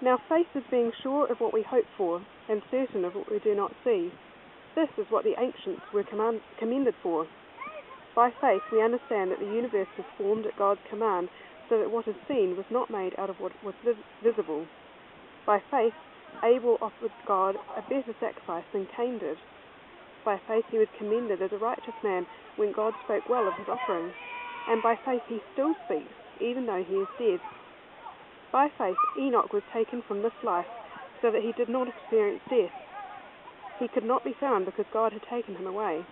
Now faith is being sure of what we hope for, and certain of what we do not see. This is what the ancients were commended for. By faith we understand that the universe was formed at God's command, so that what is seen was not made out of what was visible. By faith Abel offered God a better sacrifice than Cain did. By faith he was commended as a righteous man when God spoke well of his offering, and by faith he still speaks, even though he is dead. By faith Enoch was taken from this life, so that he did not experience death. He could not be found because God had taken him away.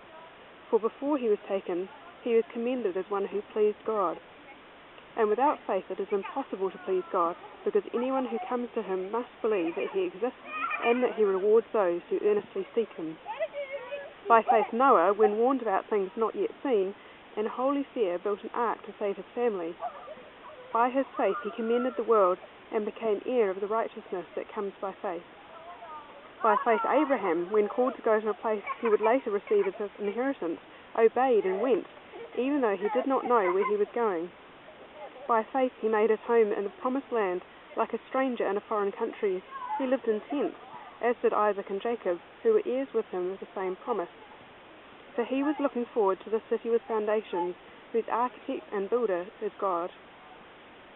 For before he was taken, he was commended as one who pleased God. And without faith it is impossible to please God, because anyone who comes to him must believe that he exists and that he rewards those who earnestly seek him. By faith Noah, when warned about things not yet seen, in holy fear built an ark to save his family. By his faith he commended the world and became heir of the righteousness that comes by faith. By faith Abraham, when called to go to a place he would later receive as his inheritance, obeyed and went, even though he did not know where he was going. By faith he made his home in the promised land, like a stranger in a foreign country. He lived in tents, as did Isaac and Jacob, who were heirs with him of the same promise. For he was looking forward to the city with foundations, whose architect and builder is God.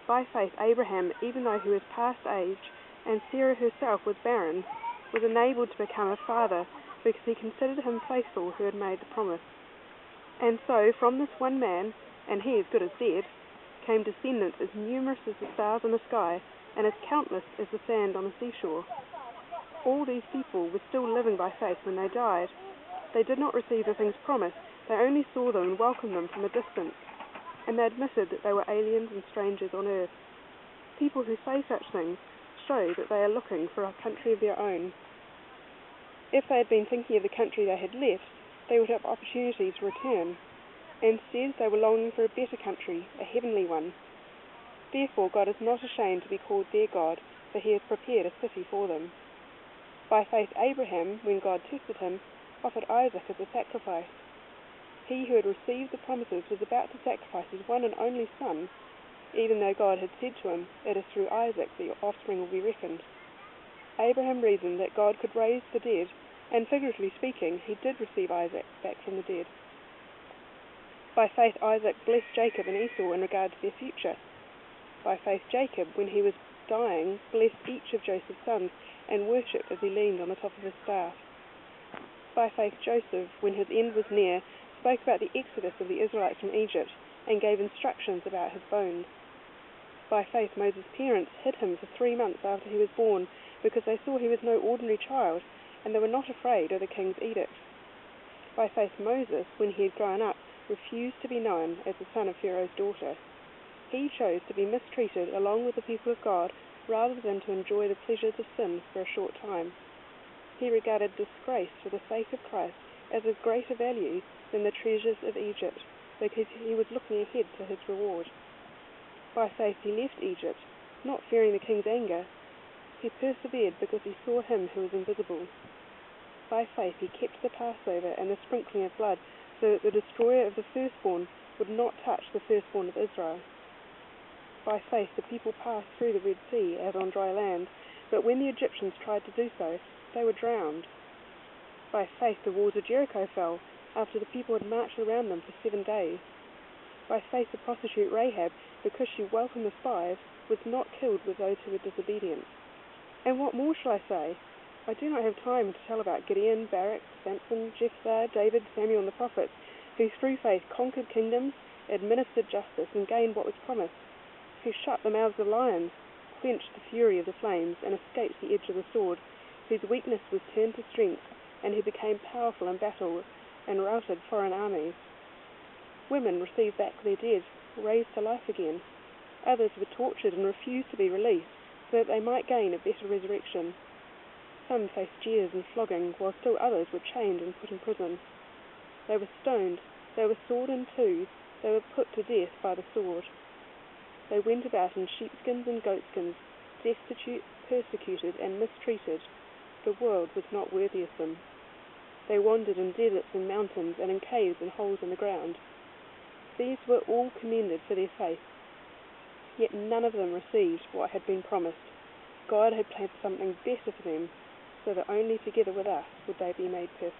By faith Abraham, even though he was past age, and Sarah herself was barren, was enabled to become a father, because he considered him faithful who had made the promise. And so from this one man, and he as good as dead, came descendants as numerous as the stars in the sky, and as countless as the sand on the seashore. All these people were still living by faith when they died. They did not receive the things promised, they only saw them and welcomed them from a distance, and they admitted that they were aliens and strangers on earth. People who say such things show that they are looking for a country of their own. If they had been thinking of the country they had left, they would have opportunity to return. Instead, they were longing for a better country, a heavenly one. Therefore God is not ashamed to be called their God, for he has prepared a city for them. By faith Abraham, when God tested him, offered Isaac as a sacrifice. He who had received the promises was about to sacrifice his one and only son, even though God had said to him, "It is through Isaac that your offspring will be reckoned." Abraham reasoned that God could raise the dead, and figuratively speaking, he did receive Isaac back from the dead. By faith Isaac blessed Jacob and Esau in regard to their future. By faith Jacob, when he was dying, blessed each of Joseph's sons, and worshipped as he leaned on the top of his staff. By faith Joseph, when his end was near, spoke about the exodus of the Israelites from Egypt, and gave instructions about his bones. By faith Moses' parents hid him for 3 months after he was born, because they saw he was no ordinary child, and they were not afraid of the king's edict. By faith Moses, when he had grown up, refused to be known as the son of Pharaoh's daughter. He chose to be mistreated along with the people of God, rather than to enjoy the pleasures of sin for a short time. He regarded disgrace for the sake of Christ as of greater value than the treasures of Egypt, because he was looking ahead to his reward. By faith he left Egypt, not fearing the king's anger. He persevered because he saw him who was invisible. By faith he kept the Passover and the sprinkling of blood, so that the destroyer of the firstborn would not touch the firstborn of Israel. By faith the people passed through the Red Sea as on dry land, but when the Egyptians tried to do so, they were drowned. By faith the walls of Jericho fell, after the people had marched around them for 7 days. By faith the prostitute Rahab, because she welcomed the spies, was not killed with those who were disobedient. And what more shall I say? I do not have time to tell about Gideon, Barak, Samson, Jephthah, David, Samuel, and the prophets, who through faith conquered kingdoms, administered justice, and gained what was promised, who shut the mouths of lions, quenched the fury of the flames, and escaped the edge of the sword, whose weakness was turned to strength, and who became powerful in battle, and routed foreign armies. Women received back their dead, raised to life again. Others were tortured and refused to be released, so that they might gain a better resurrection. Some faced jeers and flogging, while still others were chained and put in prison. They were stoned, they were sawed in two, they were put to death by the sword. They went about in sheepskins and goatskins, destitute, persecuted, and mistreated. The world was not worthy of them. They wandered in deserts and mountains, and in caves and holes in the ground. These were all commended for their faith, yet none of them received what had been promised. God had planned something better for them, so that only together with us would they be made perfect.